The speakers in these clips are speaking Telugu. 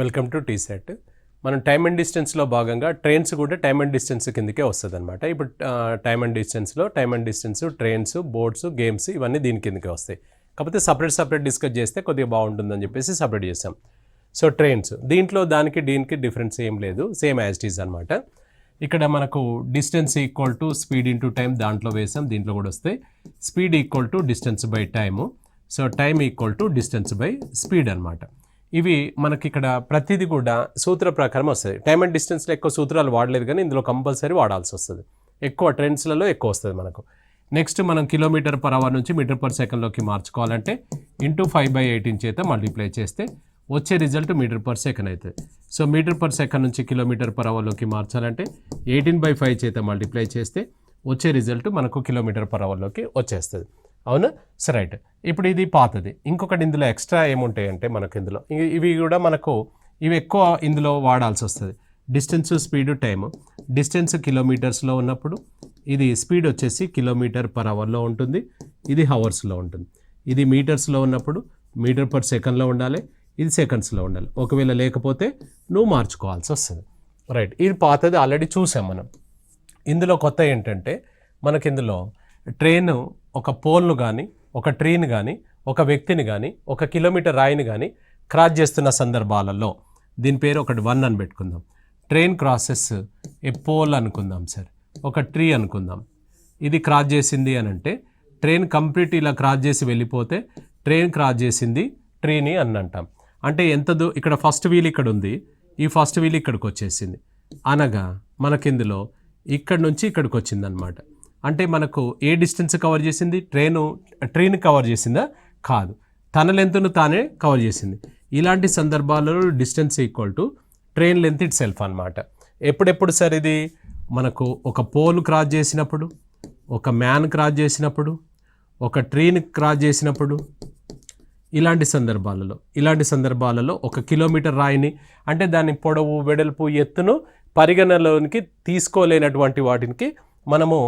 Welcome to టీసెట్. మనం టైమ్ అండ్ డిస్టెన్స్లో భాగంగా ట్రైన్స్ కూడా టైమ్ అండ్ డిస్టెన్స్ కిందకే వస్తుంది అనమాట. ఇప్పుడు time and distance trains, boats, games ఇవన్నీ దీని కిందకే వస్తాయి. కాకపోతే సపరేట్ డిస్కస్ చేస్తే కొద్దిగా బాగుంటుందని చెప్పేసి సపరేట్ చేసాం. సో ట్రైన్స్ దీంట్లో దీనికి డిఫరెన్స్ ఏం లేదు, సేమ్ యాజ్ ఇట్ ఈజ్ అనమాట. ఇక్కడ మనకు distance equal to speed into time దాంట్లో వేసాం, దీంట్లో కూడా వస్తాయి. Speed equal to distance by time, so time equal to distance by speed అనమాట. ఇవి మనకి ఇక్కడ ప్రతిదీ కూడా సూత్ర ప్రకారం వస్తుంది. టైమ్ అండ్ డిస్టెన్స్లో ఎక్కువ సూత్రాలు వాడలేదు, కానీ ఇందులో కంపల్సరీ వాడాల్సి వస్తుంది. ఎక్కువ ట్రెండ్స్లలో ఎక్కువ వస్తుంది మనకు. నెక్స్ట్ మనం కిలోమీటర్ పర్ అవర్ నుంచి మీటర్ పర్ సెకండ్లోకి మార్చుకోవాలంటే ఇంటూ 5/18 చేత మల్టిప్లై చేస్తే వచ్చే రిజల్ట్ మీటర్ పర్ సెకండ్ అవుతుంది. సో మీటర్ పర్ సెకండ్ నుంచి కిలోమీటర్ పర్ అవర్లోకి మార్చాలంటే 18/5 చేత మల్టిప్లై చేస్తే వచ్చే రిజల్ట్ మనకు కిలోమీటర్ పర్ అవర్లోకి వచ్చేస్తుంది. అవునా? సరే, రైట్. ఇప్పుడు ఇది పాతది. ఇంకొకటి ఇందులో ఎక్స్ట్రా ఏముంటాయంటే మనకు ఇందులో ఇవి కూడా ఇవి ఎక్కువ ఇందులో వాడాల్సి వస్తుంది. Distance, speed, time. డిస్టెన్స్ కిలోమీటర్స్లో ఉన్నప్పుడు ఇది స్పీడ్ వచ్చేసి కిలోమీటర్ పర్ అవర్లో ఉంటుంది, ఇది హవర్స్లో ఉంటుంది. ఇది మీటర్స్లో ఉన్నప్పుడు మీటర్ పర్ సెకండ్లో ఉండాలి, ఇది సెకండ్స్లో ఉండాలి. ఒకవేళ లేకపోతే నువ్వు మార్చుకోవాల్సి వస్తుంది. రైట్, ఇది పాతది ఆల్రెడీ చూసాం మనం. ఇందులో కొత్త ఏంటంటే మనకి ఇందులో ట్రైన్ ఒక పోల్ను కానీ, ఒక ట్రీని కానీ, ఒక వ్యక్తిని కానీ, ఒక కిలోమీటర్ రాయిని కానీ క్రాస్ చేస్తున్న సందర్భాలలో దీని పేరు ఒకటి 1 అని పెట్టుకుందాం. ట్రైన్ క్రాసెస్ ఏ పోల్ అనుకుందాం సార్, ఒక ట్రీ అనుకుందాం. ఇది క్రాస్ చేసింది అని అంటే ట్రైన్ కంప్లీట్ ఇలా క్రాస్ చేసి వెళ్ళిపోతే ట్రైన్ క్రాస్ చేసింది ట్రీని అని అంటాం. అంటే ఇక్కడ ఫస్ట్ వీల్ ఇక్కడ ఉంది, ఈ ఫస్ట్ వీల్ ఇక్కడికి వచ్చేసింది అనగా మనకిందులో ఇక్కడ నుంచి ఇక్కడికి వచ్చిందనమాట. అంటే మనకు ఏ డిస్టెన్స్ కవర్ చేసింది? ట్రైన్ కవర్ చేసిందా? కాదు, తన లెంత్ను తానే కవర్ చేసింది. ఇలాంటి సందర్భాలలో distance equal to train length it self అనమాట. ఎప్పుడెప్పుడు సార్ ఇది? మనకు ఒక పోల్ క్రాస్ చేసినప్పుడు, ఒక మ్యాన్ క్రాస్ చేసినప్పుడు, ఒక ట్రైన్ క్రాస్ చేసినప్పుడు, ఇలాంటి సందర్భాలలో ఒక కిలోమీటర్ రాయిని, అంటే దాని పొడవు, వెడల్పు, ఎత్తును పరిగణలోనికి తీసుకోలేనటువంటి వాటికి మనము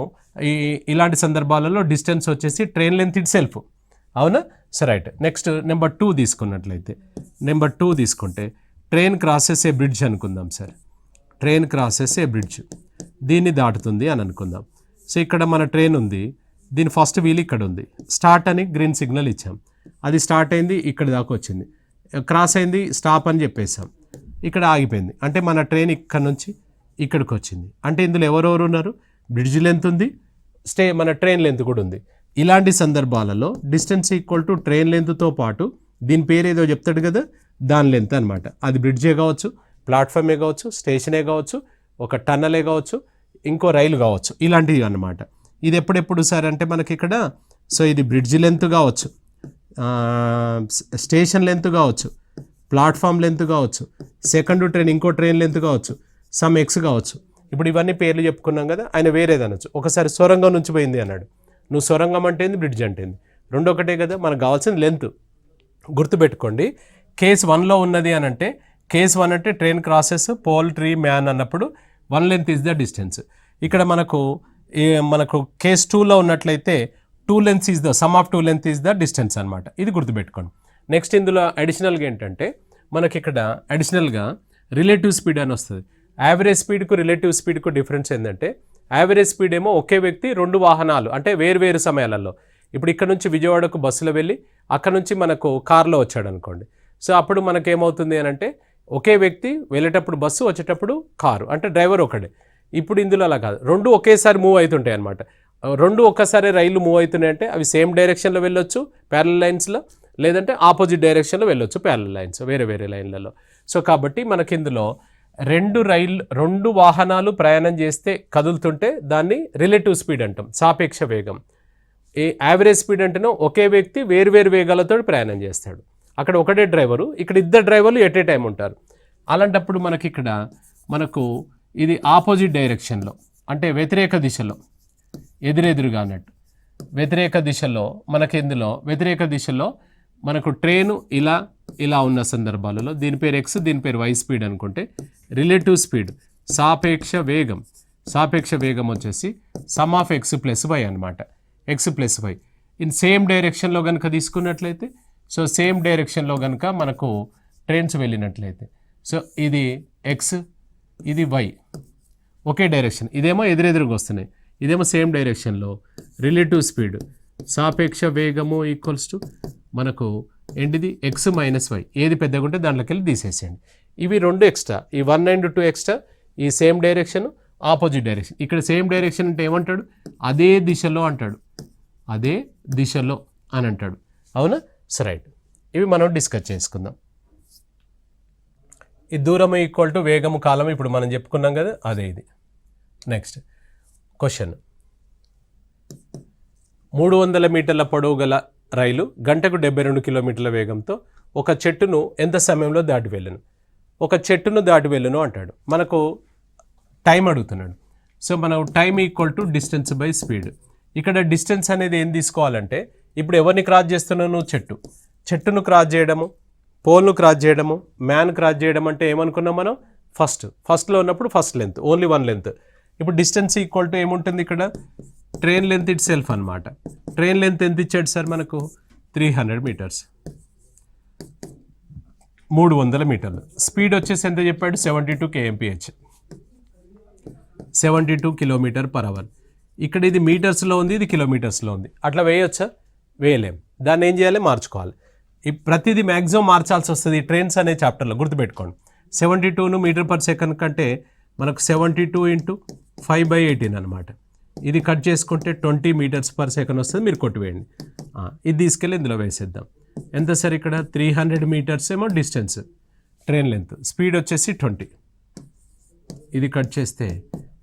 ఇలాంటి సందర్భాలలో డిస్టెన్స్ వచ్చేసి ట్రైన్ లెంత్ ఇట్ సెల్ఫ్. అవునా? సరే, రైట్. నెక్స్ట్ నెంబర్ 2 తీసుకున్నట్లయితే, నెంబర్ 2 తీసుకుంటే ట్రైన్ క్రాసెస్ ఏ బ్రిడ్జ్ అనుకుందాం సార్. ట్రైన్ క్రాసెస్ ఏ బ్రిడ్జ్, దీన్ని దాటుతుంది అని అనుకుందాం. సో ఇక్కడ మన ట్రైన్ ఉంది, దీని ఫస్ట్ వీల్ ఇక్కడ ఉంది, స్టార్ట్ అని గ్రీన్ సిగ్నల్ ఇచ్చాం. అది స్టార్ట్ అయింది, ఇక్కడ దాకా వచ్చింది, క్రాస్ అయింది, స్టాప్ అని చెప్పేసాం, ఇక్కడ ఆగిపోయింది. అంటే మన ట్రైన్ ఇక్కడ నుంచి ఇక్కడికి వచ్చింది. అంటే ఇందులో ఎవరెవరు ఉన్నారు? బ్రిడ్జ్ లెంత్ ఉంది, మన ట్రైన్ లెంత్ కూడా ఉంది. ఇలాంటి సందర్భాలలో డిస్టెన్స్ ఈక్వల్ టు ట్రైన్ లెంత్తో పాటు దీని పేరు ఏదో చెప్తాడు కదా, దాని లెంత్ అనమాట. అది బ్రిడ్జే కావచ్చు, ప్లాట్ఫామే కావచ్చు, స్టేషనే కావచ్చు, ఒక టన్నలే కావచ్చు, ఇంకో రైలు కావచ్చు, ఇలాంటివి అన్నమాట. ఇది ఎప్పుడెప్పుడు సార్ అంటే మనకి ఇక్కడ, సో ఇది బ్రిడ్జ్ లెంత్ కావచ్చు, స్టేషన్ లెంత్ కావచ్చు, ప్లాట్ఫామ్ లెంత్ కావచ్చు, సెకండ్ ట్రైన్ ఇంకో ట్రైన్ లెంత్ కావచ్చు, సమ్ ఎక్స్ కావచ్చు. ఇప్పుడు ఇవన్నీ పేర్లు చెప్పుకున్నాం కదా, ఆయన వేరేది అనొచ్చు. ఒకసారి సొరంగం నుంచి పోయింది అన్నాడు, నువ్వు సొరంగం అంటే ఏంది, బ్రిడ్జ్ అంటే ఏంది, రెండు ఒకటే కదా. మనకు కావాల్సింది లెంత్. గుర్తుపెట్టుకోండి, కేస్ 1లో ఉన్నది అని అంటే, కేస్ 1 అంటే train crosses pole, tree, man అన్నప్పుడు 1 లెంత్ ఈజ్ ద డిస్టెన్స్. ఇక్కడ మనకు కేస్ 2లో ఉన్నట్లయితే 2 length is the sum of 2 length is the distance అనమాట. ఇది గుర్తుపెట్టుకోండి. నెక్స్ట్ ఇందులో అడిషనల్గా ఏంటంటే మనకి ఇక్కడ అడిషనల్గా రిలేటివ్ స్పీడ్ అని వస్తుంది. యావరేజ్ స్పీడ్కు రిలేటివ్ స్పీడ్కు డిఫరెన్స్ ఏంటంటే, యావరేజ్ స్పీడ్ ఏమో ఒకే వ్యక్తి 2 వాహనాలు, అంటే వేరు సమయాలలో. ఇప్పుడు ఇక్కడ నుంచి విజయవాడకు బస్సులో వెళ్ళి అక్కడ నుంచి మనకు కార్లో వచ్చాడు అనుకోండి. సో అప్పుడు మనకేమవుతుంది అని అంటే, ఒకే వ్యక్తి వెళ్ళేటప్పుడు బస్సు, వచ్చేటప్పుడు కారు, అంటే డ్రైవర్ ఒకడే. ఇప్పుడు ఇందులో అలా కాదు, 2 ఒకేసారి మూవ్ అవుతుంటాయి అనమాట. 2 ఒక్కసారి రైళ్ళు మూవ్ అవుతున్నాయి అంటే అవి సేమ్ డైరెక్షన్లో వెళ్ళొచ్చు ప్యారలల్ లైన్స్లో, లేదంటే ఆపోజిట్ డైరెక్షన్లో వెళ్ళొచ్చు ప్యారలల్ లైన్స్, వేరే లైన్లలో. సో కాబట్టి మనకి ఇందులో 2 వాహనాలు ప్రయాణం చేస్తే కదులుతుంటే దాన్ని రిలేటివ్ స్పీడ్ అంటాం, సాపేక్ష వేగం. ఈ యావరేజ్ స్పీడ్ అంటేనో ఒకే వ్యక్తి వేరు వేగాలతో ప్రయాణం చేస్తాడు. అక్కడ ఒకటే డ్రైవరు, ఇక్కడ 2 డ్రైవర్లు ఎట్ ఏ టైం ఉంటారు. అలాంటప్పుడు మనకు ఇది ఆపోజిట్ డైరెక్షన్లో, అంటే వ్యతిరేక దిశలో, ఎదురెదురుగా అన్నట్టు వ్యతిరేక దిశలో, వ్యతిరేక దిశలో మనకు ట్రైను ఇలా ఉన్న సందర్భాలలో దీని పేరు ఎక్స్, దీని పేరు వై స్పీడ్ అనుకుంటే, రిలేటివ్ స్పీడ్ సాపేక్ష వేగం వచ్చేసి sum of X plus Y అనమాట. X plus Y in same డైరెక్షన్లో కనుక తీసుకున్నట్లయితే, సో సేమ్ డైరెక్షన్లో కనుక మనకు ట్రైన్స్ వెళ్ళినట్లయితే, సో ఇది ఎక్స్, ఇది వై, ఒకే డైరెక్షన్. ఇదేమో ఎదురెదురుగా వస్తున్నాయి, ఇదేమో సేమ్ డైరెక్షన్లో. రిలేటివ్ స్పీడ్, సాపేక్ష వేగము ఈక్వల్స్ టు మనకు ఏంటిది ఎక్స్ మైనస్ వై. ఏది పెద్దగా ఉంటే దాంట్లోకి వెళ్ళి తీసేసేయండి. ఇవి రెండు ఎక్స్ట్రా, ఈ 1 and 2 ఎక్స్ట్రా, ఈ సేమ్ డైరెక్షన్ ఆపోజిట్ డైరెక్షన్. ఇక్కడ సేమ్ డైరెక్షన్ అంటే ఏమంటాడు, అదే దిశలో అంటాడు, అదే దిశలో అని అంటాడు. అవునా? సో రైట్, ఇవి మనం డిస్కస్ చేసుకుందాం. ఈ దూరం ఈక్వల్ టు వేగము కాలం ఇప్పుడు మనం చెప్పుకున్నాం కదా, అదే ఇది. నెక్స్ట్ క్వశ్చన్, 300 మీటర్ల పొడవు గల రైలు గంటకు 72 కిలోమీటర్ల వేగంతో ఒక చెట్టును ఎంత సమయంలో దాటి వెళ్ళను? ఒక చెట్టును దాటి వెళ్ళను అంటాడు. మనకు టైం అడుగుతున్నాడు. సో మనం time equal to distance by speed. ఇక్కడ డిస్టెన్స్ అనేది ఏం తీసుకోవాలంటే, ఇప్పుడు ఎవరిని క్రాస్ చేస్తున్నాను? చెట్టును క్రాస్ చేయడము, పోల్ను క్రాస్ చేయడము, మ్యాన్ క్రాస్ చేయడం అంటే ఏమనుకున్నాం మనం? ఫస్ట్లో ఉన్నప్పుడు ఫస్ట్ లెంత్, ఓన్లీ 1 లెంత్. ఇప్పుడు డిస్టెన్స్ ఈక్వల్ టు ఏముంటుంది ఇక్కడ? ట్రైన్ లెంత్ ఇట్ సెల్ఫ్ అనమాట. ట్రైన్ లెంత్ ఎంత ఇచ్చాడు సార్ మనకు? 300 మీటర్స్, 300 మీటర్లు. స్పీడ్ వచ్చేసి ఎంత చెప్పాడు? 72 kmph, 72 km/h. ఇక్కడ ఇది మీటర్స్లో ఉంది, ఇది కిలోమీటర్స్లో ఉంది. అట్లా వేయొచ్చా? వేయలేం. దాన్ని ఏం చేయాలి? మార్చుకోవాలి. ప్రతిదీ మ్యాక్సిమం మార్చాల్సి వస్తుంది ఈ ట్రైన్స్ అనే చాప్టర్లో, గుర్తుపెట్టుకోండి. 72ను మీటర్/సెకండ్ కంటే మనకు 72 × 5/18 అనమాట. ఇది కట్ చేసుకుంటే 20 మీటర్స్/సెకండ్ వస్తుంది. మీరు కొట్టివేయండి. ఇది తీసుకెళ్ళి ఇందులో వేసేద్దాం. ఎంత సార్? ఇక్కడ 300 మీటర్స్ ఏమో డిస్టెన్స్, ట్రైన్ లెంత్, స్పీడ్ వచ్చేసి 20. ఇది కట్ చేస్తే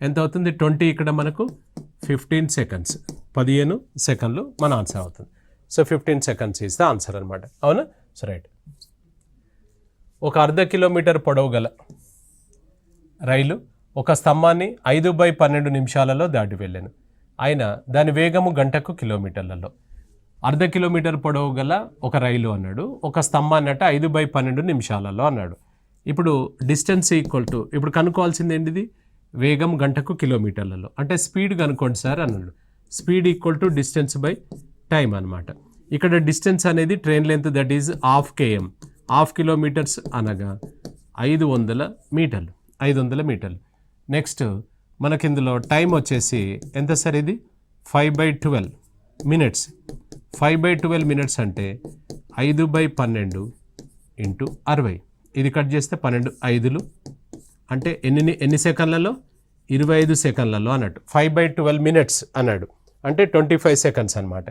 ఎంత అవుతుంది? 20 ఇక్కడ మనకు 15 సెకండ్స్, 15 సెకండ్లు మన ఆన్సర్ అవుతుంది. So 15 seconds is the answer అనమాట. అవునా? So right. ఒక 1/2 కిలోమీటర్ పొడవు గల రైలు ఒక స్తంభాన్ని 5/12 నిమిషాలలో దాటి వెళ్ళాను. అయినా దాని వేగము గంటకు కిలోమీటర్లలో. 1/2 కిలోమీటర్ పొడవు గల ఒక రైలు అన్నాడు, ఒక స్తంభాన్ని అట 5/12 నిమిషాలలో అన్నాడు. ఇప్పుడు డిస్టెన్స్ ఈక్వల్ టు, ఇప్పుడు కనుక్కోవాల్సింది ఏంటిది? వేగం గంటకు కిలోమీటర్లలో. అంటే స్పీడ్ కనుక్కోండి సార్ అన్నాడు. Speed equal to distance by time అనమాట. ఇక్కడ డిస్టెన్స్ అనేది train length, that is 1/2 km, 1/2 kilometres అనగా 500 మీటర్లు, 500 మీటర్లు. నెక్స్ట్ మనకి ఇందులో టైం వచ్చేసి ఎంత సార్? ఇది 5/12 మినిట్స్. 5/12 మినిట్స్ అంటే 5/12 × 60. ఇది కట్ చేస్తే 12 5లు అంటే ఎన్ని సెకండ్లలో? 25 సెకండ్లలో అన్నట్టు. 5/12 మినిట్స్ అన్నాడు అంటే 25 సెకండ్స్ అనమాట.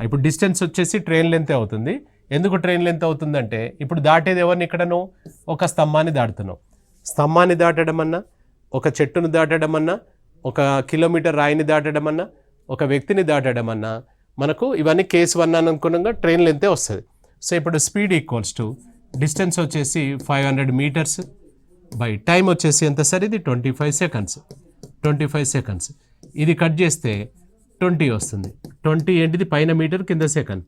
ఇప్పుడు డిస్టెన్స్ వచ్చేసి ట్రైన్ లెంత్ అవుతుంది. ఎందుకు ట్రైన్ లెంత్ అవుతుందంటే, ఇప్పుడు దాటేది ఎవరిని? ఇక్కడ నువ్వు ఒక స్తంభాన్ని దాటుతున్నావు. స్తంభాన్ని దాటడం అన్నా, ఒక చెట్టును దాటడం అన్నా, ఒక కిలోమీటర్ రాయిని దాటడం అన్నా, ఒక వ్యక్తిని దాటడం అన్నా, మనకు ఇవన్నీ కేస్ 1 అని అనుకున్నాగా ట్రైన్ లెంతే వస్తుంది. సో ఇప్పుడు స్పీడ్ ఈక్వల్స్ టు డిస్టెన్స్ వచ్చేసి 500 మీటర్స్ బై టైం వచ్చేసి ఎంత సార్? ఇది 25 సెకండ్స్, 25 సెకండ్స్. ఇది కట్ చేస్తే 20 వస్తుంది. 20 ఏంటిది? పైన మీటర్, కింద సెకండ్.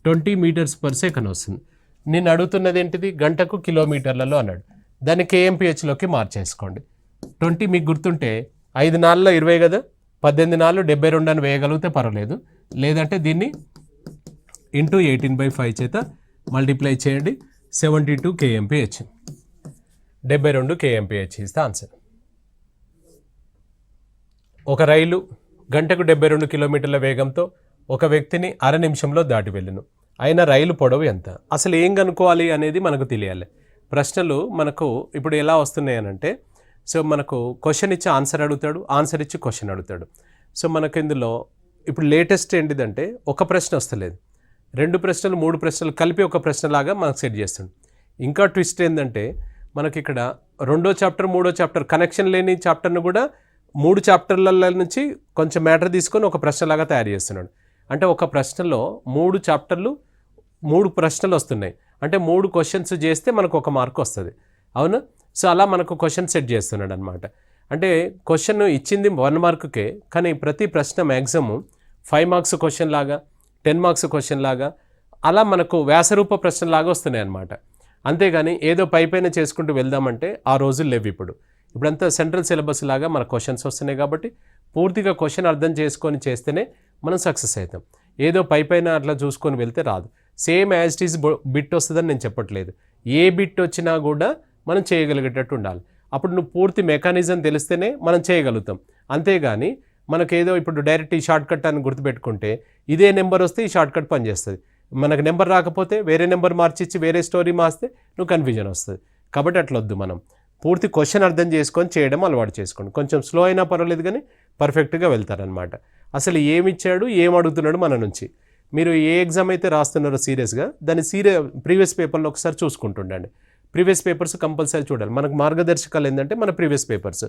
20 మీటర్స్/సెకండ్ వస్తుంది. నేను అడుగుతున్నది ఏంటిది? గంటకు కిలోమీటర్లలో అన్నాడు. దాన్ని kmph మార్చేసుకోండి. 20 మీకు గుర్తుంటే 5 నాళ్ళలో 20 కదా, 18 నాళ్ళు 72 అని వేయగలిగితే పర్వాలేదు. లేదంటే దీన్ని ఇంటూ 18/5 చేత మల్టిప్లై చేయండి. 72 kmph, 72 kmph is the answer. ఒక రైలు గంటకు 72 కిలోమీటర్ల వేగంతో ఒక వ్యక్తిని అర నిమిషంలో దాటి వెళ్ళును. అయినా రైలు పొడవు ఎంత? అసలు ఏం కనుక్కోవాలి అనేది మనకు తెలియాలి. ప్రశ్నలు మనకు ఇప్పుడు ఎలా వస్తున్నాయి అనంటే, సో మనకు క్వశ్చన్ ఇచ్చి ఆన్సర్ అడుగుతాడు, ఆన్సర్ ఇచ్చి క్వశ్చన్ అడుగుతాడు. సో మనకు ఇందులో ఇప్పుడు లేటెస్ట్ ఏంటిదంటే, ఒక ప్రశ్న వస్తలేదు, 2 ప్రశ్నలు 3 ప్రశ్నలు కలిపి ఒక ప్రశ్నలాగా మనకు సెట్ చేస్తాడు. ఇంకా ట్విస్ట్ ఏంటంటే, మనకి ఇక్కడ 2వ చాప్టర్ 3వ చాప్టర్ కనెక్షన్ లేని చాప్టర్ను కూడా 3 చాప్టర్ల నుంచి కొంచెం మ్యాటర్ తీసుకొని ఒక ప్రశ్నలాగా తయారు చేస్తున్నాడు. అంటే ఒక ప్రశ్నలో 3 చాప్టర్లు 3 ప్రశ్నలు వస్తున్నాయి. అంటే 3 క్వశ్చన్స్ చేస్తే మనకు 1 మార్క్ వస్తుంది. అవునా? సో అలా మనకు క్వశ్చన్ సెట్ చేస్తున్నాడు అనమాట. అంటే క్వశ్చన్ ఇచ్చింది 1 మార్కుకే, కానీ ప్రతి ప్రశ్న మ్యాక్సిమం 5 మార్క్స్ క్వశ్చన్ లాగా, 10 మార్క్స్ క్వశ్చన్ లాగా, అలా మనకు వ్యాసరూప ప్రశ్నలాగా వస్తున్నాయి అన్నమాట. అంతేగాని ఏదో పైపైన చేసుకుంటూ వెళ్దామంటే ఆ రోజులు లేవు. ఇప్పుడంతా సెంట్రల్ సిలబస్ లాగా మన క్వశ్చన్స్ వస్తున్నాయి కాబట్టి పూర్తిగా క్వశ్చన్ అర్థం చేసుకొని చేస్తేనే మనం సక్సెస్ అవుతాం. ఏదో పైపైన అట్లా చూసుకొని వెళ్తే రాదు. Same as it is bit వస్తుందని నేను చెప్పట్లేదు. ఏ బిట్ వచ్చినా కూడా మనం చేయగలిగేటట్టు ఉండాలి. అప్పుడు నువ్వు పూర్తి మెకానిజం తెలిస్తేనే మనం చేయగలుగుతాం. అంతేగాని మనకేదో ఇప్పుడు డైరెక్ట్ ఈ షార్ట్ కట్ అని గుర్తుపెట్టుకుంటే ఇదే నెంబర్ వస్తే ఈ షార్ట్ కట్ పనిచేస్తుంది. మనకు నెంబర్ రాకపోతే వేరే నెంబర్ మార్చిచ్చి వేరే స్టోరీ మార్చితే నువ్వు కన్ఫ్యూజన్ వస్తుంది. కాబట్టి అట్లా వద్దు. మనం పూర్తి క్వశ్చన్ అర్థం చేసుకొని చేయడం అలవాటు చేసుకోండి. కొంచెం స్లో అయినా పర్వాలేదు కానీ పర్ఫెక్ట్గా వెళ్తారనమాట. అసలు ఏమి ఇచ్చాడు, ఏం అడుగుతున్నాడు మన నుంచి. మీరు ఏ ఎగ్జామ్ అయితే రాస్తున్నారో సీరియస్గా దాన్ని ప్రీవియస్ పేపర్లో ఒకసారి చూసుకుంటుండండి. ప్రీవియస్ పేపర్స్ కంపల్సరీ చూడాలి. మనకు మార్గదర్శకాలు ఏంటంటే మన ప్రీవియస్ పేపర్స్.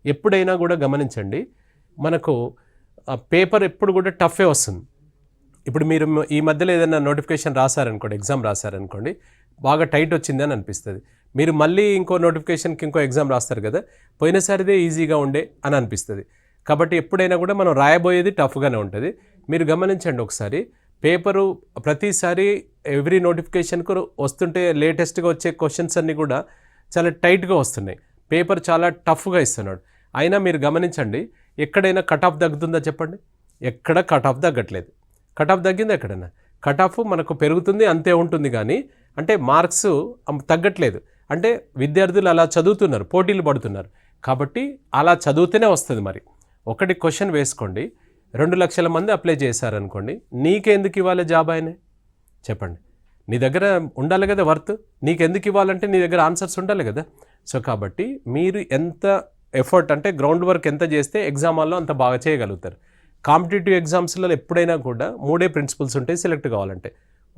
ఎప్పుడైనా కూడా గమనించండి, మనకు పేపర్ ఎప్పుడు కూడా టఫే వస్తుంది. ఇప్పుడు మీరు ఈ మధ్యలో ఏదైనా నోటిఫికేషన్ రాశారనుకోండి, ఎగ్జామ్ రాశారనుకోండి, బాగా టైట్ వచ్చింది అని అనిపిస్తుంది. మీరు మళ్ళీ ఇంకో నోటిఫికేషన్కి ఇంకో ఎగ్జామ్ రాస్తారు కదా, పోయినసారిదే ఈజీగా ఉండే అని అనిపిస్తుంది. కాబట్టి ఎప్పుడైనా కూడా మనం రాయబోయేది టఫ్గానే ఉంటుంది. మీరు గమనించండి ఒకసారి, పేపరు ప్రతిసారి ఎవ్రీ నోటిఫికేషన్కు వస్తుంటే లేటెస్ట్గా వచ్చే క్వశ్చన్స్ అన్నీ కూడా చాలా టైట్గా వస్తున్నాయి. పేపర్ చాలా టఫ్గా ఇస్తున్నాడు. అయినా మీరు గమనించండి, ఎక్కడైనా కట్ ఆఫ్ తగ్గుతుందా చెప్పండి? ఎక్కడ కట్ ఆఫ్ తగ్గట్లేదు. కట్ ఆఫ్ తగ్గింది ఎక్కడైనా? కట్ ఆఫ్ మనకు పెరుగుతుంది, అంతే ఉంటుంది. కానీ అంటే మార్క్స్ తగ్గట్లేదు. అంటే విద్యార్థులు అలా చదువుతున్నారు, పోటీలు పడుతున్నారు. కాబట్టి అలా చదివితేనే వస్తుంది. మరి ఒకటి క్వశ్చన్ వేసుకోండి, 2 లక్షల మంది అప్లై చేశారనుకోండి, నీకెందుకు ఇవ్వాలి జాబ్ ఆయనే చెప్పండి? నీ దగ్గర ఉండాలి కదా వర్త్. నీకెందుకు ఇవ్వాలంటే నీ దగ్గర ఆన్సర్స్ ఉండాలి కదా. సో కాబట్టి మీరు ఎంత ఎఫర్ట్ అంటే గ్రౌండ్ వర్క్ ఎంత చేస్తే ఎగ్జామ్ హాల్లో అంత బాగా చేయగలుగుతారు. కాంపిటేటివ్ ఎగ్జామ్స్లో ఎప్పుడైనా కూడా 3 ప్రిన్సిపల్స్ ఉంటాయి సెలెక్ట్ కావాలంటే.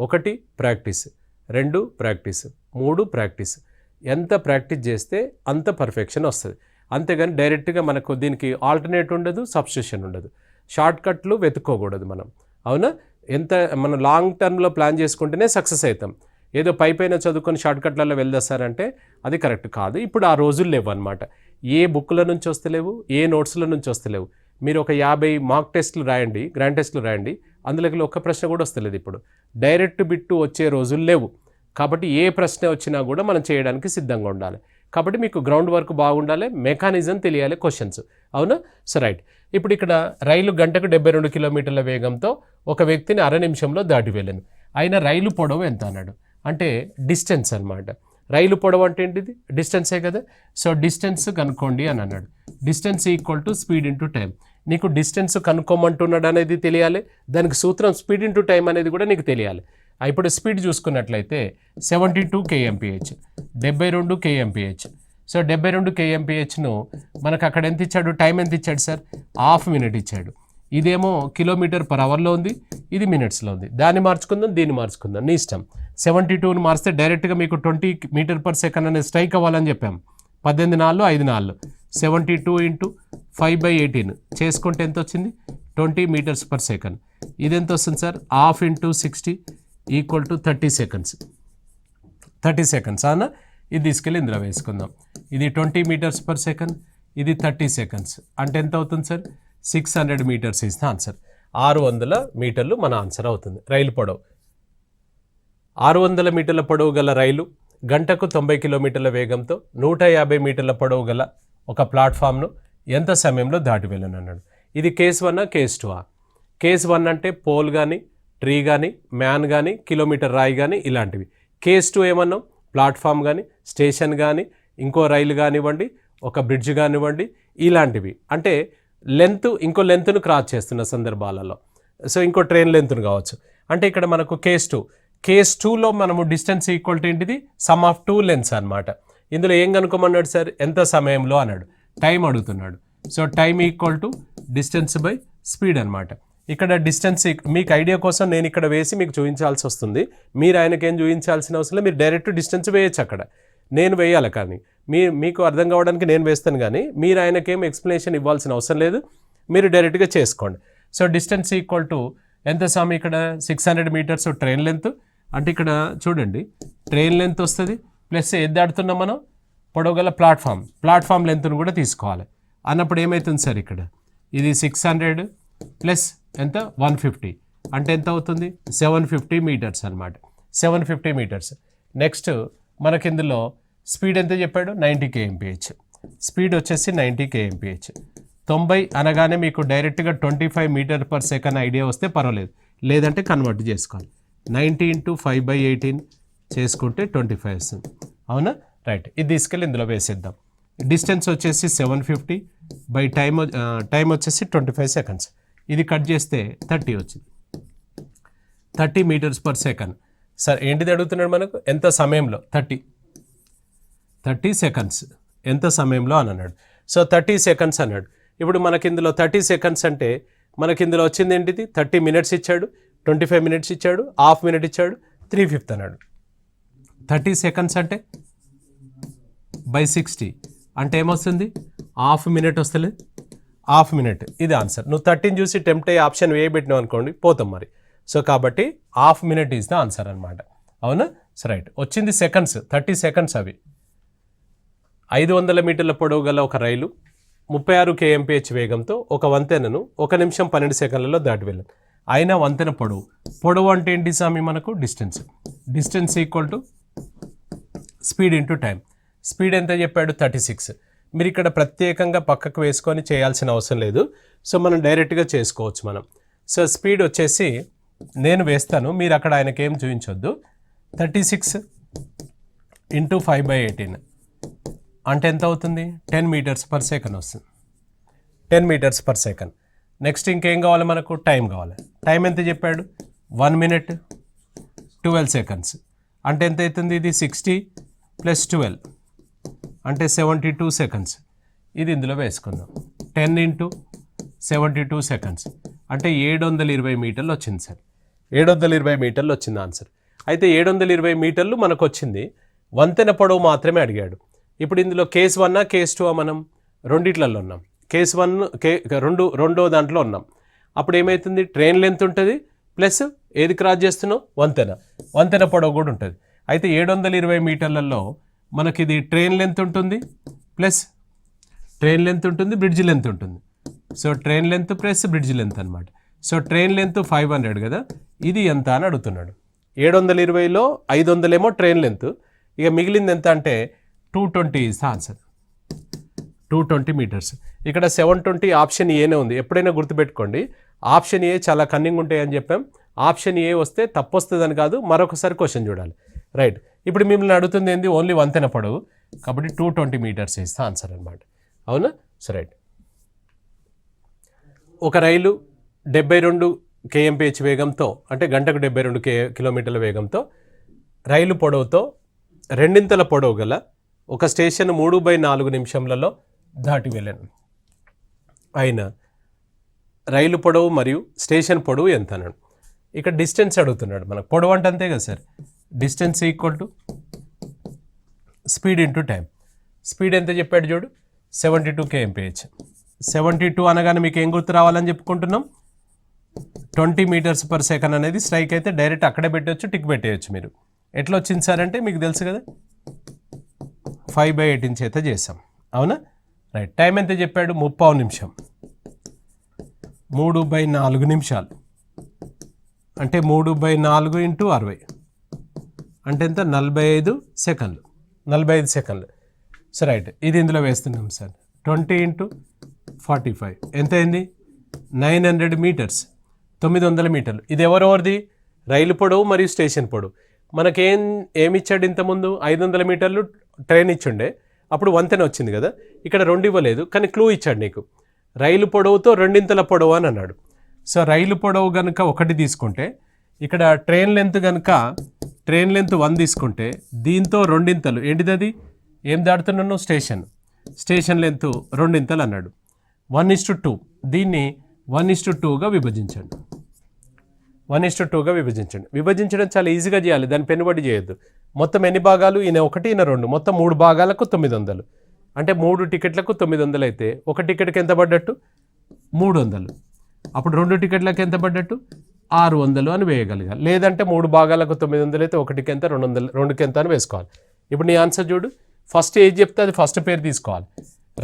1 ప్రాక్టీస్, 2 ప్రాక్టీస్, 3 ప్రాక్టీస్. ఎంత ప్రాక్టీస్ చేస్తే అంత పర్ఫెక్షన్ వస్తుంది. అంతేగాని డైరెక్ట్గా మనకు దీనికి ఆల్టర్నేట్ ఉండదు, సబ్స్టిట్యూషన్ ఉండదు. షార్ట్ కట్లు వెతుక్కోకూడదు మనం. అవునా? ఎంత మనం లాంగ్ టర్మ్లో ప్లాన్ చేసుకుంటేనే సక్సెస్ అవుతాం. ఏదో పైపైన చదువుకొని షార్ట్ కట్లలో వెళ్ళేస్తారంటే అది కరెక్ట్ కాదు. ఇప్పుడు ఆ రోజులు లేవు అనమాట. ఏ బుక్ల నుంచి వస్తలేవు, ఏ నోట్స్ల నుంచి వస్తలేవు. మీరు ఒక 50 మాక్ టెస్టులు రాయండి, గ్రాండ్ టెస్టులు రాయండి, అందులోకి ఒక్క ప్రశ్న కూడా వస్తలేదు. ఇప్పుడు డైరెక్ట్ బిట్టు వచ్చే రోజులు లేవు. కాబట్టి ఏ ప్రశ్న వచ్చినా కూడా మనం చేయడానికి సిద్ధంగా ఉండాలి. కాబట్టి మీకు గ్రౌండ్ వర్క్ బాగుండాలి, మెకానిజం తెలియాలి, క్వశ్చన్స్. అవునా? So right. ఇప్పుడు ఇక్కడ రైలు గంటకు 72 కిలోమీటర్ల వేగంతో ఒక వ్యక్తిని 1/2 నిమిషంలో దాటి వెళ్ళాను. అయినా రైలు పొడవు ఎంత అన్నాడు? అంటే డిస్టెన్స్ అనమాట. రైలు పొడవు అంటే ఏంటిది? డిస్టెన్సే కదా. సో డిస్టెన్స్ కనుక్కోండి అని అన్నాడు. Distance equal to speed into time. నీకు డిస్టెన్స్ కనుక్కోమంటున్నాడు అనేది తెలియాలి, దానికి సూత్రం స్పీడ్ ఇంటూ టైం అనేది కూడా నీకు తెలియాలి. ఇప్పుడు స్పీడ్ చూసుకున్నట్లయితే 72 kmph, 72 kmph. సో 72 kmpHను మనకు అక్కడ ఎంత ఇచ్చాడు? టైం ఎంత ఇచ్చాడు సార్? ½ మినిట్ ఇచ్చాడు. ఇదేమో కిలోమీటర్ పర్ అవర్లో ఉంది, ఇది మినిట్స్లో ఉంది. దాన్ని మార్చుకుందాం, దీన్ని మార్చుకుందాం, నీ ఇష్టం. 72ని మార్స్తే డైరెక్ట్గా మీకు 20 మీటర్ పర్ సెకండ్ అనేది స్ట్రైక్ అవ్వాలని చెప్పాం. 18 నాళ్ళు 5 నాళ్ళు 72 × 5/18 చేసుకుంటే ఎంత వచ్చింది? 20 మీటర్స్ పర్ సెకండ్. ఇది ఎంత వస్తుంది sir? ½ × 60 equal to 30 seconds. 30 seconds అన్న. ఇది తీసుకెళ్ళి ఇందులో వేసుకుందాం. ఇది 20 మీటర్స్ పర్ సెకండ్, ఇది 30 సెకండ్స్. అంటే ఎంత అవుతుంది sir? 600 metres is the answer. 600 మీటర్లు మన ఆన్సర్ అవుతుంది. రైలు పొడవు 600 మీటర్ల పొడవు గల రైలు గంటకు 90 కిలోమీటర్ల వేగంతో 150 మీటర్ల పొడవు గల ఒక ప్లాట్ఫామ్ను ఎంత సమయంలో దాటి వెళ్ళను అన్నాడు. ఇది కేస్ 1 కేస్ 2? కేస్ 1 అంటే పోల్ కానీ, ట్రీ కానీ, మ్యాన్ కానీ, కిలోమీటర్ రాయి కానీ ఇలాంటివి. కేస్ 2 ఏమన్నాం? ప్లాట్ఫామ్ కానీ, స్టేషన్ కానీ, ఇంకో రైలు కానివ్వండి, ఒక బ్రిడ్జ్ కానివ్వండి, ఇలాంటివి. అంటే లెంత్ ఇంకో లెంత్ను క్రాస్ చేస్తున్న సందర్భాలలో. సో ఇంకో ట్రైన్ లెంత్ను కావచ్చు. అంటే ఇక్కడ మనకు కేస్ 2. కేస్ 2లో మనము డిస్టెన్స్ ఈక్వల్ టు ఏంటిది? సమ్ ఆఫ్ 2 లెంత్స్ అనమాట. ఇందులో ఏం కనుక్కోమన్నాడు సార్? ఎంత సమయంలో అన్నాడు. టైం అడుగుతున్నాడు. So time equal to distance by speed అనమాట. ఇక్కడ డిస్టెన్స్ మీకు ఐడియా కోసం నేను ఇక్కడ వేసి మీకు చూపించాల్సి వస్తుంది. మీరు ఆయనకేం చూపించాల్సిన అవసరం లేదు. మీరు డైరెక్ట్ డిస్టెన్స్ వేయచ్చు. అక్కడ నేను వేయాలి, కానీ మీకు అర్థం కావడానికి నేను వేస్తాను, కానీ మీరు ఆయనకేం ఎక్స్ప్లెనేషన్ ఇవ్వాల్సిన అవసరం లేదు. మీరు డైరెక్ట్గా చేసుకోండి. సో డిస్టెన్స్ ఈక్వల్ టు ఎంత సమయం? ఇక్కడ 600 మీటర్స్ ట్రైన్ లెంత్. అంటే ఇక్కడ చూడండి, ట్రైన్ లెంత్ వస్తుంది ప్లస్ ఏది దాడుతున్నాం మనం? పొడవుగల ప్లాట్ఫామ్ లెంత్ను కూడా తీసుకోవాలి. అన్నప్పుడు ఏమవుతుంది సార్? ఇక్కడ ఇది 600 ప్లస్ ఎంత? 150. అంటే ఎంత అవుతుంది? 750 మీటర్స్ అనమాట. 750 మీటర్స్. నెక్స్ట్ మనకి ఇందులో స్పీడ్ ఎంత చెప్పాడు? 90 kmph. స్పీడ్ వచ్చేసి 90 kmph. 90 అనగానే మీకు డైరెక్ట్గా 25 మీటర్ పర్ సెకండ్ ఐడియా వస్తే పర్వాలేదు, లేదంటే కన్వర్ట్ చేసుకోవాలి. 90 × 5/18 చేసుకుంటే 25 వస్తుంది. అవునా? రైట్, ఇది తీసుకెళ్ళి ఇందులో వేసేద్దాం. డిస్టెన్స్ వచ్చేసి 750 బై టైం వచ్చేసి 25 సెకండ్స్. ఇది కట్ చేస్తే 30 వచ్చింది, 30 మీటర్స్ పర్ సెకండ్. సార్ ఏంటిది అడుగుతున్నాడు మనకు, ఎంత సమయంలో, 30 సెకండ్స్ ఎంత సమయంలో అని అన్నాడు. సో 30 సెకండ్స్ అన్నాడు. ఇప్పుడు మనకి ఇందులో 30 సెకండ్స్ అంటే మనకి ఇందులో వచ్చింది ఏంటిది, 30 మినిట్స్ ఇచ్చాడు, 25 మినిట్స్ ఇచ్చాడు, హాఫ్ మినిట్ ఇచ్చాడు, 3/5 అన్నాడు. 30 సెకండ్స్ అంటే బై 60 అంటే ఏమొస్తుంది, హాఫ్ మినిట్ వస్తలేదు, హాఫ్ మినిట్. ఇది ఆన్సర్. నువ్వు 30 చూసి టెంప్ట్ అయ్యి ఆప్షన్ ఏ పెట్టినావు అనుకోండి, పోతాం మరి. సో కాబట్టి half minute is the answer అనమాట. అవునా? సో రైట్, వచ్చింది సెకండ్స్, 30 సెకండ్స్. అవి 500 మీటర్ల పొడవు గల ఒక రైలు 36 kmph వేగంతో ఒక వంతెనను 1 నిమిషం 12 సెకండ్లలో దాటి వెళ్ళాను. అయినా వంతెన పొడవు అంటే ఏంటి సామి మనకు, distance equal to speed into time. Speed ఎంత చెప్పాడు, 36. మీరు ఇక్కడ ప్రత్యేకంగా పక్కకు వేసుకొని చేయాల్సిన అవసరం లేదు. సో మనం డైరెక్ట్గా చేసుకోవచ్చు మనం. సో స్పీడ్ వచ్చేసి నేను వేస్తాను, మీరు అక్కడ ఆయనకి ఏం చూపించొద్దు. 36 ఇంటూ 5/18 అంటే ఎంత అవుతుంది, 10 మీటర్స్ పర్ సెకండ్ వస్తుంది. 10 మీటర్స్ పర్ సెకండ్. నెక్స్ట్ ఇంకేం కావాలి మనకు, టైం కావాలి. టైం ఎంత చెప్పాడు, 1 minute 12 seconds అంటే ఎంత అవుతుంది, ఇది 60 + 12 అంటే 72 seconds. ఇది ఇందులో వేసుకుందాం. 10 × 72 seconds అంటే 720 మీటర్లు వచ్చింది సార్. 720 మీటర్లు వచ్చింది ఆన్సర్. అయితే 720 మీటర్లు మనకు వచ్చింది, వంతెన పొడవు మాత్రమే అడిగాడు. ఇప్పుడు ఇందులో కేస్ 1 కేస్ 2 మనం రెండిట్లలో ఉన్నాం. కేస్ 1 రెండో దాంట్లో ఉన్నాం. అప్పుడు ఏమవుతుంది, ట్రైన్ లెంత్ ఉంటుంది ప్లస్ ఏది క్రాస్ చేస్తున్నావు, వంతెన పొడవు కూడా ఉంటుంది. అయితే 720 మీటర్లలో మనకి ఇది ట్రైన్ లెంత్ ఉంటుంది ప్లస్ బ్రిడ్జ్ లెంత్ ఉంటుంది. So train length plus bridge length అనమాట. సో ట్రైన్ లెంత్ 500 కదా, ఇది ఎంత అని అడుగుతున్నాడు. 720లో 500 ఏమో ట్రైన్ లెంత్, ఇక మిగిలింది ఎంత అంటే 220 ఇస్ ఆన్సర్. 220 మీటర్స్. ఇక్కడ 720 ఆప్షన్ ఏనే ఉంది. ఎప్పుడైనా గుర్తుపెట్టుకోండి, ఆప్షన్ ఏ చాలా కన్నింగ్ ఉంటాయి అని చెప్పాం. ఆప్షన్ ఏ వస్తే తప్పు వస్తుందని కాదు, మరొకసారి క్వశ్చన్ చూడాలి. రైట్, ఇప్పుడు మిమ్మల్ని అడుగుతుంది ఏంది, ఓన్లీ వంతెన పొడవు, కాబట్టి 220 మీటర్స్ ఇస్ ఆన్సర్ అనమాట. అవునా? సో రైట్, ఒక రైలు 72 kmph వేగంతో అంటే గంటకు 72 కిలోమీటర్ల వేగంతో రైలు పొడవుతో రెండింతల పొడవు గల ఒక స్టేషన్ 3/4 నిమిషంలలో దాటి వెళ్ళాను. అయినా రైలు పొడవు మరియు స్టేషన్ పొడవు ఎంత అన్నాడు. ఇక్కడ డిస్టెన్స్ అడుగుతున్నాడు మనకు. పొడవు అంటే అంతే కదా sir, distance equal to speed into time. Speed ఎంత చెప్పాడు చూడు, 72 kmph. 72 అనగానే మీకు ఏం గుర్తు రావాలని చెప్పుకుంటున్నాం, 20 మీటర్స్ పర్ సెకండ్ అనేది స్ట్రైక్ అయితే డైరెక్ట్ అక్కడే పెట్టవచ్చు, టిక్ పెట్టేయచ్చు. మీరు ఎట్లా వచ్చింది సార్ అంటే మీకు తెలుసు కదా, 5/18 చేత చేసాం. అవునా? రైట్, టైం ఎంత చెప్పాడు, 30 నిమిషం. 3/4 నిమిషాలు అంటే 3/4 × 60 అంటే ఎంత, 45 సెకండ్లు. 45 సెకండ్లు. సో రైట్, ఇది ఇందులో వేస్తున్నాం సార్. 20 × 45 ఎంత అయింది, 900 మీటర్స్, 900 మీటర్లు. ఇది ఎవరెవరిది, రైలు పొడవు మరియు స్టేషన్ పొడవు. ఏమి ఇచ్చాడు ఇంతకుముందు, 500 మీటర్లు ట్రైన్ ఇచ్చుండే, అప్పుడు వంతెన వచ్చింది కదా. ఇక్కడ 2 ఇవ్వలేదు, కానీ క్లూ ఇచ్చాడు నీకు, రైలు పొడవుతో రెండింతల పొడవు అని అన్నాడు. సో రైలు పొడవు కనుక 1 తీసుకుంటే, ఇక్కడ ట్రైన్ లెంత్ కనుక ట్రైన్ లెంత్ 1 తీసుకుంటే, దీంతో రెండింతలు ఏంటిది, అది ఏం దాడుతున్నాను, స్టేషన్ లెంత్ రెండింతలు అన్నాడు. 1:2, దీన్ని 1:2గా విభజించండి. 1:2గా విభజించడం చాలా ఈజీగా చేయాలి, దాన్ని పెనుబడి చేయొద్దు. మొత్తం ఎన్ని భాగాలు, ఈయన 1 ఈయన 2, మొత్తం 3 భాగాలకు 900 అంటే 3 టికెట్లకు 900 అయితే ఒక టికెట్కి ఎంత పడ్డట్టు, 300. అప్పుడు 2 టికెట్లకు ఎంత పడ్డట్టు, 600 అని వేయగలిగాలి. లేదంటే 3 భాగాలకు 900 అయితే ఒకటికి ఎంత, 2కి ఎంత అని వేసుకోవాలి. ఇప్పుడు నీ ఆన్సర్ చూడు, ఫస్ట్ ఏది చెప్తే అది ఫస్ట్ పేరు తీసుకోవాలి.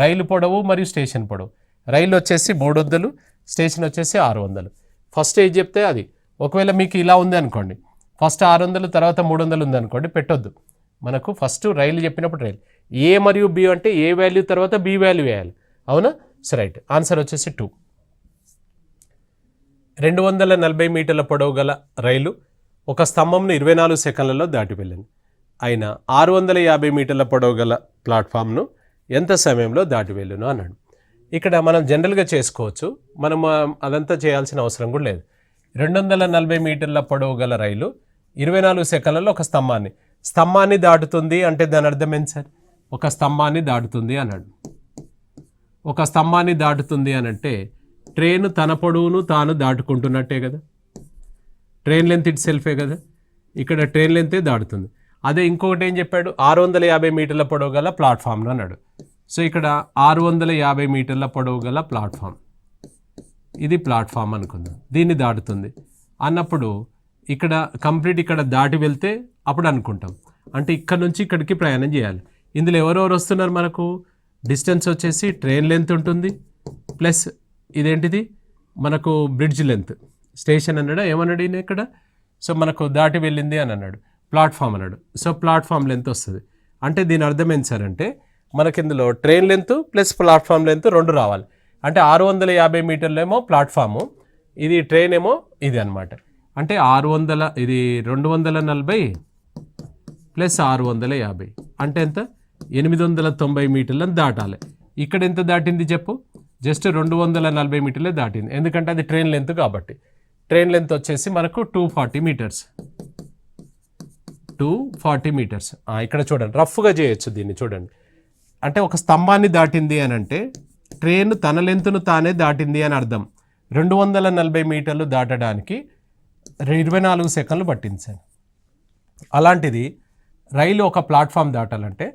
రైలు పొడవు మరియు స్టేషన్ పొడవు. రైలు వచ్చేసి 300, స్టేషన్ వచ్చేసి 600. ఫస్ట్ ఏది చెప్తే అది. ఒకవేళ మీకు ఇలా ఉంది అనుకోండి, ఫస్ట్ 600 తర్వాత 300 ఉంది అనుకోండి, పెట్టొద్దు. మనకు ఫస్ట్ రైలు చెప్పినప్పుడు రైలు ఏ మరియు బి అంటే ఏ వాల్యూ తర్వాత బి వాల్యూ వేయాలి. అవునా? సో రైట్, ఆన్సర్ వచ్చేసి 2. 240 మీటర్ల పొడవు గల రైలు ఒక స్తంభంను 24 సెకండ్లలో దాటి వెళ్ళింది. అయిన 650 మీటర్ల పొడవు గల ప్లాట్ఫామ్ను ఎంత సమయంలో దాటి వెళ్ళును అన్నాడు. ఇక్కడ మనం జనరల్గా చేసుకోవచ్చు, మనం అదంతా చేయాల్సిన అవసరం కూడా లేదు. 240 మీటర్ల పొడవు గల రైలు 24 సెకన్లలో ఒక స్తంభాన్ని దాటుతుంది అంటే దాని అర్థం ఏంటి సార్? ఒక స్తంభాన్ని దాటుతుంది అన్నాడు. ఒక స్తంభాన్ని దాటుతుంది అని అంటే ట్రైన్ తన పొడవును తాను దాటుకుంటున్నట్టే కదా. ట్రైన్ లెంత్ ఇట్ సెల్ఫే కదా, ఇక్కడ ట్రైన్ లెంతే దాటుతుంది. అదే ఇంకొకటి ఏం చెప్పాడు? 650 మీటర్ల పొడవు గల ప్లాట్ఫామ్ను అన్నాడు. సో ఇక్కడ 650 మీటర్ల పొడవు గల ప్లాట్ఫామ్, ఇది ప్లాట్ఫామ్ అనుకుందాం, దీన్ని దాటుతుంది అన్నప్పుడు ఇక్కడ కంప్లీట్ ఇక్కడ దాటి వెళ్తే అప్పుడు అనుకుంటాం అంటే ఇక్కడ నుంచి ఇక్కడికి ప్రయాణం చేయాలి. ఇందులో ఎవరెవరు వస్తున్నారు? మనకు డిస్టెన్స్ వచ్చేసి ట్రైన్ లెంత్ ఉంటుంది, ప్లస్ ఇదేంటిది మనకు బ్రిడ్జ్ లెంత్. స్టేషన్ అన్నాడా, ఏమన్నాడు ఈయన ఇక్కడ? సో మనకు దాటి వెళ్ళింది అని అన్నాడు, ప్లాట్ఫామ్ అన్నాడు. సో ప్లాట్ఫామ్ లెంత్ వస్తుంది అంటే దీని అర్థం ఏంటి సార్ అంటే మనకి ఇందులో train length plus platform length రెండు రావాలి. అంటే 650 మీటర్లు ఏమో ప్లాట్ఫాము, ఇది ట్రైన్ ఏమో ఇది అనమాట. అంటే 600, ఇది 240 ప్లస్ 650 అంటే ఎంత? 890 మీటర్లను దాటాలి. ఇక్కడ ఎంత దాటింది చెప్పు? జస్ట్ 240 మీటర్లే దాటింది, ఎందుకంటే అది ట్రైన్ లెంత్ కాబట్టి. ట్రైన్ లెంత్ వచ్చేసి మనకు 240 మీటర్స్. 240 మీటర్స్. ఇక్కడ చూడండి, రఫ్గా చేయొచ్చు దీన్ని, చూడండి. అంటే ఒక స్తంభాన్ని దాటింది అని అంటే ట్రైన్ తన లెంత్ను తానే దాటింది అని అర్థం. 240 మీటర్లు దాటడానికి 24 సెకండ్లు పట్టింది సార్. అలాంటిది రైలు ఒక ప్లాట్ఫామ్ దాటాలంటే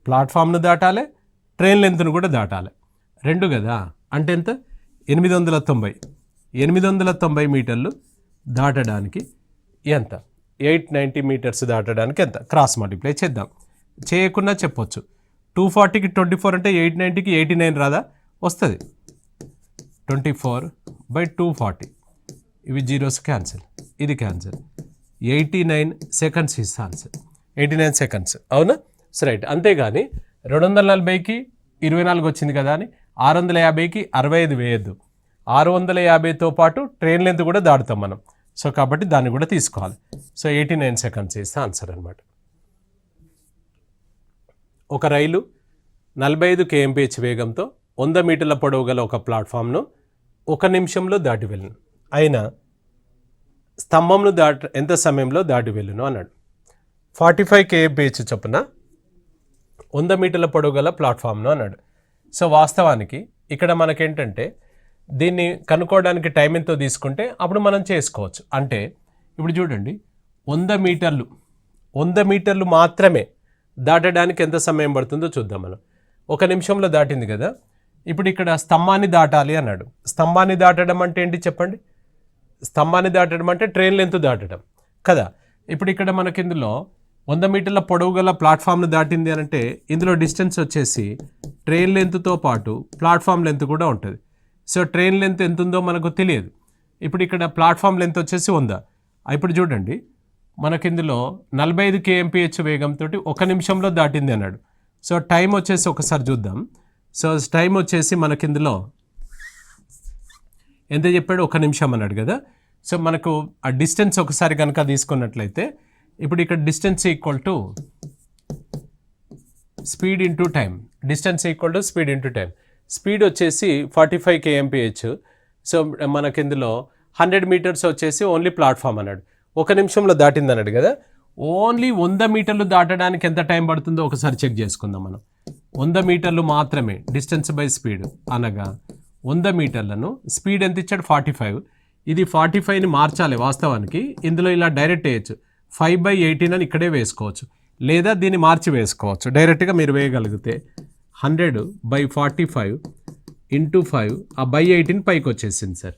ప్లాట్ఫామ్ను దాటాలి, ట్రైన్ లెంత్ను కూడా దాటాలి, రెండు కదా. అంటే ఎంత? 890 మీటర్లు దాటడానికి ఎంత? 890 మీటర్స్ దాటడానికి ఎంత? క్రాస్ మల్టిప్లై చేద్దాం, చేయకుండా చెప్పొచ్చు. 240కి 24 అంటే 890కి 89 రాదా? వస్తుంది. 24/240, ఇవి జీరోస్ క్యాన్సిల్, ఇది cancel. 89 seconds is answer. 89 seconds, అవునా? So right. అంతేగాని 240కి 24 వచ్చింది కదా అని 650కి 65 వేయద్దు. 650తో పాటు ట్రైన్ లెంత్ కూడా దాటుతాం మనం. సో కాబట్టి దాన్ని కూడా తీసుకోవాలి. సో 89 సెకండ్స్ ఇస్ ఆన్సర్ అనమాట. ఒక రైలు 45 kmph వేగంతో 100 మీటర్ల పొడవు గల ఒక ప్లాట్ఫామ్ను 1 నిమిషంలో దాటి వెళ్ళను, అయినా స్తంభంను ఎంత సమయంలో దాటి వెళ్ళును అన్నాడు. 45 kmph చొప్పున 100 మీటర్ల పొడవు గల ప్లాట్ఫామ్ను అన్నాడు. సో వాస్తవానికి ఇక్కడ మనకేంటంటే దీన్ని కనుక్కోవడానికి టైం ఎంతో తీసుకుంటే అప్పుడు మనం చేసుకోవచ్చు. అంటే ఇప్పుడు చూడండి, 100 మీటర్లు మాత్రమే దాటడానికి ఎంత సమయం పడుతుందో చూద్దాం మనం. 1 నిమిషంలో దాటింది కదా. ఇప్పుడు ఇక్కడ స్తంభాన్ని దాటాలి అన్నాడు. స్తంభాన్ని దాటడం అంటే ఏంటి చెప్పండి? స్తంభాన్ని దాటడం అంటే ట్రైన్ లెంత్ దాటడం కదా. ఇప్పుడు ఇక్కడ మనకి ఇందులో 100 మీటర్ల పొడవు గల ప్లాట్ఫామ్ను దాటింది అని అంటే ఇందులో డిస్టెన్స్ వచ్చేసి ట్రైన్ లెంత్తో పాటు ప్లాట్ఫామ్ లెంత్ కూడా ఉంటుంది. సో ట్రైన్ లెంత్ ఎంత ఉందో మనకు తెలియదు. ఇప్పుడు ఇక్కడ ప్లాట్ఫామ్ లెంత్ వచ్చేసి 100. ఇప్పుడు చూడండి, మనకి ఇందులో 45 kmph వేగంతో 1 నిమిషంలో దాటింది అన్నాడు. సో టైం వచ్చేసి ఒకసారి చూద్దాం. సో టైం వచ్చేసి మనకి ఇందులో ఎంత చెప్పాడు? 1 నిమిషం అన్నాడు కదా. సో మనకు ఆ డిస్టెన్స్ ఒకసారి కనుక తీసుకున్నట్లయితే ఇప్పుడు ఇక్కడ distance equal to speed into time. Distance equal to speed into time. Speed వచ్చేసి 45 kmph. సో మనకి ఇందులో 100 మీటర్స్ వచ్చేసి ఓన్లీ ప్లాట్ఫామ్ అన్నాడు. 1 నిమిషంలో దాటింది అన్నాడు కదా. ఓన్లీ 100 మీటర్లు దాటడానికి ఎంత టైం పడుతుందో ఒకసారి చెక్ చేసుకుందాం మనం. 100 మీటర్లు మాత్రమే డిస్టెన్స్ బై స్పీడ్ అనగా 100 మీటర్లను స్పీడ్ ఎంత ఇచ్చాడు? 45. ఇది 45ని మార్చాలి వాస్తవానికి. ఇందులో ఇలా డైరెక్ట్ వేయచ్చు, 5/18 అని ఇక్కడే వేసుకోవచ్చు, లేదా దీన్ని మార్చి వేసుకోవచ్చు. డైరెక్ట్గా మీరు వేయగలిగితే 100/45 × 5 ఆ /18 పైకి వచ్చేసింది సార్.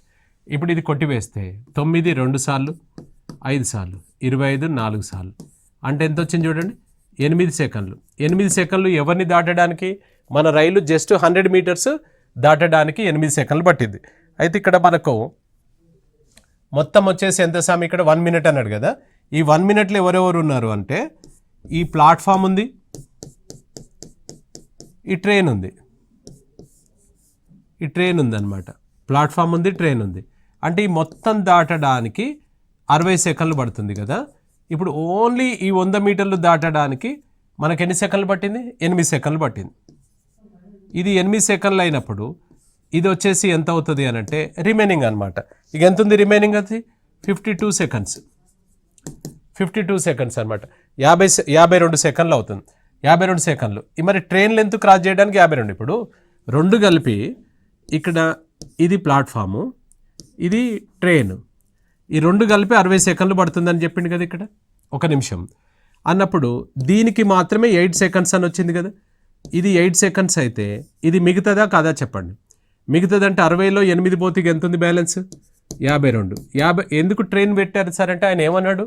ఇప్పుడు ఇది కొట్టి వేస్తే 9 2 సార్లు, 5 సార్లు, 25 4 సార్లు అంటే ఎంత వచ్చింది చూడండి? 8 సెకండ్లు. 8 సెకండ్లు ఎవరిని దాటడానికి? మన రైలు జస్ట్ 100 మీటర్స్ దాటడానికి 8 సెకండ్లు పట్టింది. అయితే ఇక్కడ మనకు మొత్తం వచ్చేసి ఎంత సమయం? ఇక్కడ 1 మినిట్ అన్నాడు కదా. ఈ 1 మినిట్లో ఎవరెవరు ఉన్నారు అంటే ఈ ప్లాట్ఫామ్ ఉంది, ఈ ట్రైన్ ఉంది, ఈ ట్రైన్ ఉందన్నమాట. ప్లాట్ఫామ్ ఉంది, ట్రైన్ ఉంది. అంటే ఈ మొత్తం దాటడానికి 60 సెకండ్లు పడుతుంది కదా. ఇప్పుడు ఓన్లీ ఈ 100 మీటర్లు దాటడానికి మనకు ఎన్ని సెకండ్లు పట్టింది? 8 సెకండ్లు పట్టింది. ఇది 8 సెకండ్లు అయినప్పుడు ఇది వచ్చేసి ఎంత అవుతుంది అని అంటే రిమైనింగ్ అనమాట. ఇక ఎంత ఉంది రిమైనింగ్? అది 52 సెకండ్స్. 52 సెకండ్స్ అనమాట. 52 సెకండ్లు అవుతుంది. 52 సెకండ్లు. మరి ట్రైన్ లెంత్ క్రాస్ చేయడానికి 52. ఇప్పుడు రెండు కలిపి ఇక్కడ ఇది ప్లాట్ఫాము, ఇది ట్రైన్, ఈ రెండు కలిపి 60 సెకండ్లు పడుతుందని చెప్పింది కదా ఇక్కడ. 1 నిమిషం అన్నప్పుడు దీనికి మాత్రమే 8 సెకండ్స్ అని వచ్చింది కదా. ఇది 8 సెకండ్స్ అయితే ఇది మిగతాదా కాదా చెప్పండి. మిగతాదంటే 60లో 8 పోతే ఎంత ఉంది బ్యాలెన్స్? 52. ఎందుకు ట్రైన్ పెట్టారు సార్ అంటే ఆయన ఏమన్నాడు?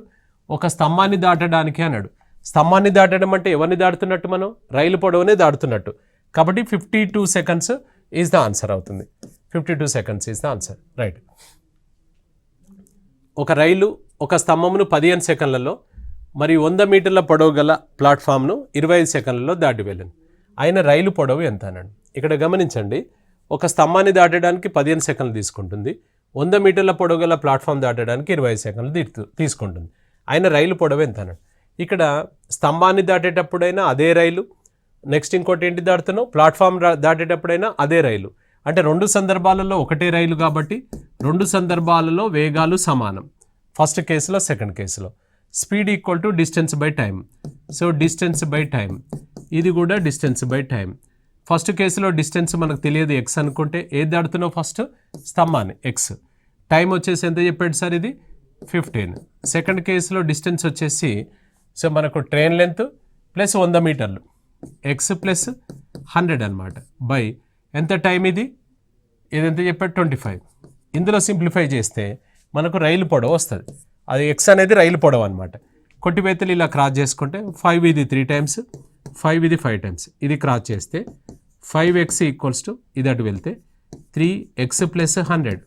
ఒక స్తంభాన్ని దాటడానికి అన్నాడు. స్తంభాన్ని దాటడం అంటే ఎవరిని దాటుతున్నట్టు? మనం రైలు పొడవునే దాటుతున్నట్టు. కాబట్టి 52 సెకండ్స్ ఈజ్ ద ఆన్సర్ అవుతుంది. 52 seconds is the answer. Right. ఒక రైలు ఒక స్తంభమును 15 సెకండ్లలో మరియు 100 మీటర్ల పొడవు గల ప్లాట్ఫామ్ను 25 సెకండ్లలో దాటి వెళ్ళింది. ఆయన రైలు పొడవు ఎంత అన్నాడు. ఇక్కడ గమనించండి, ఒక స్తంభాన్ని దాటడానికి 15 సెకండ్లు తీసుకుంటుంది, 100 మీటర్ల పొడవు గల ప్లాట్ఫామ్ దాటడానికి 25 సెకండ్లు తీసుకుంటుంది. ఆయన రైలు పొడవు ఎంత అన్నాడు. ఇక్కడ స్తంభాన్ని దాటేటప్పుడైనా అదే రైలు, నెక్స్ట్ ఇంకోటి ఏంటి దాటుతున్నావు, ప్లాట్ఫామ్ దాటేటప్పుడైనా అదే రైలు. అంటే రెండు సందర్భాలలో ఒకటే రైలు కాబట్టి రెండు సందర్భాలలో వేగాలు సమానం. ఫస్ట్ కేసులో సెకండ్ కేసులో speed equal to distance by time. So distance by time, ఇది కూడా డిస్టెన్స్ బై టైం. ఫస్ట్ కేసులో డిస్టెన్స్ మనకు తెలియదు ఎక్స్ అనుకుంటే ఏది దాడుతున్నావు? ఫస్ట్ స్తంభాన్ని, ఎక్స్. టైం వచ్చేసి ఎంత చెప్పాడు సార్? ఇది 15. సెకండ్ కేసులో డిస్టెన్స్ వచ్చేసి సో మనకు ట్రైన్ లెంత్ ప్లస్ 100 మీటర్లు, ఎక్స్ ప్లస్ 100 అనమాట, బై ఎంత టైం? ఇది ఎంత చెప్పాడు? 25. ఇందులో సింప్లిఫై చేస్తే మనకు రైలు పొడవు వస్తుంది. అది ఎక్స్ అనేది రైలు పొడవు అనమాట. కొట్టివేతలు ఇలా క్రాస్ చేసుకుంటే 5 ఇది 3 టైమ్స్, 5 ఇది 5 టైమ్స్. ఇది క్రాస్ చేస్తే 5x ఈక్వల్స్ టు ఇది అటు వెళ్తే 3x ప్లస్ 100,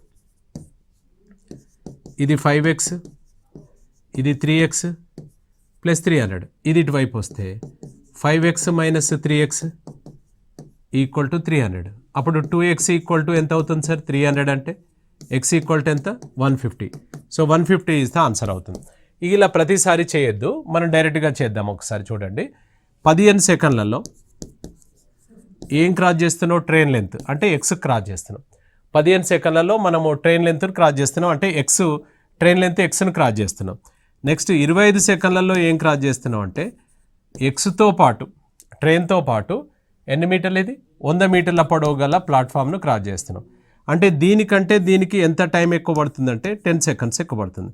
ఇది 5x, ఇది 3x ప్లస్ 300. ఇది ఇటువైపు వస్తే 5x minus 3x equal to 300. అప్పుడు 2x ఈక్వల్ టు ఎంత అవుతుంది సార్? 300 అంటే x ఈక్వల్ టు ఎంత? 150. సో 150 ఈజ్ ద ఆన్సర్ అవుతుంది. ఇలా ప్రతిసారి చేయొద్దు, మనం డైరెక్ట్గా చేద్దాం. ఒకసారి చూడండి, 15 సెకండ్లలో ఏం క్రాస్ చేస్తున్నావు? ట్రైన్ లెంత్ అంటే ఎక్స్ క్రాస్ చేస్తున్నాం. 15 సెకండ్లలో మనము ట్రైన్ లెంత్ను క్రాస్ చేస్తున్నాం అంటే ఎక్స్, ట్రైన్ లెంత్ ఎక్స్ను క్రాస్ చేస్తున్నాం. నెక్స్ట్ 25 సెకండ్లలో ఏం క్రాస్ చేస్తున్నాం అంటే ఎక్స్తో పాటు ట్రైన్తో పాటు ఎన్ని మీటర్లు? ఇది 100 మీటర్ల పొడవు గల ప్లాట్ఫామ్ను క్రాస్ చేస్తున్నాం. అంటే దీనికంటే దీనికి ఎంత టైం ఎక్కువ పడుతుందంటే 10 సెకండ్స్ ఎక్కువ పడుతుంది.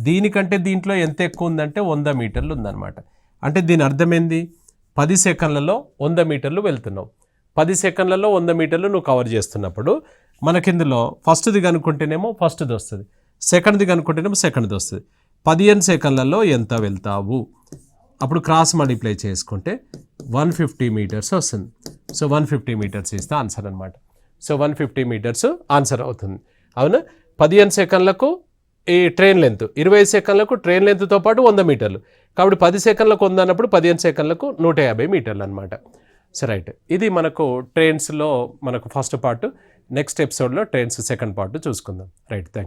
దీనికంటే దీంట్లో ఎంత ఎక్కువ ఉందంటే 100 మీటర్లు ఉందన్నమాట. అంటే దీని అర్థం ఏంది? 10 సెకండ్లలో 100 మీటర్లు వెళ్తున్నావు. 10 సెకండ్లలో 100 మీటర్లు నువ్వు కవర్ చేస్తున్నప్పుడు మనకిందులో ఫస్ట్ది కనుక్కుంటేనేమో ఫస్ట్ది వస్తుంది, సెకండ్ది కనుక్కుంటేనేమో సెకండ్ది వస్తుంది. 15 సెకండ్లలో ఎంత వెళ్తావు? అప్పుడు క్రాస్ మల్టిప్లై చేసుకుంటే 150 మీటర్స్ వస్తుంది. సో 150 మీటర్స్ ఇస్తే ఆన్సర్ అనమాట. సో 150 మీటర్స్ ఆన్సర్ అవుతుంది. అవునా? 15 సెకండ్లకు ఈ ట్రైన్ లెంత్, 20 సెకండ్లకు ట్రైన్ లెంత్తో పాటు 100 మీటర్లు. కాబట్టి 10 సెకండ్లకు 100 అన్నప్పుడు 15 సెకండ్లకు 150 మీటర్లు అనమాట. సో రైట్, ఇది మనకు ట్రైన్స్లో మనకు ఫస్ట్ పార్ట్. నెక్స్ట్ ఎపిసోడ్లో ట్రైన్స్ సెకండ్ పార్ట్ చూసుకుందాం. Right, thank you.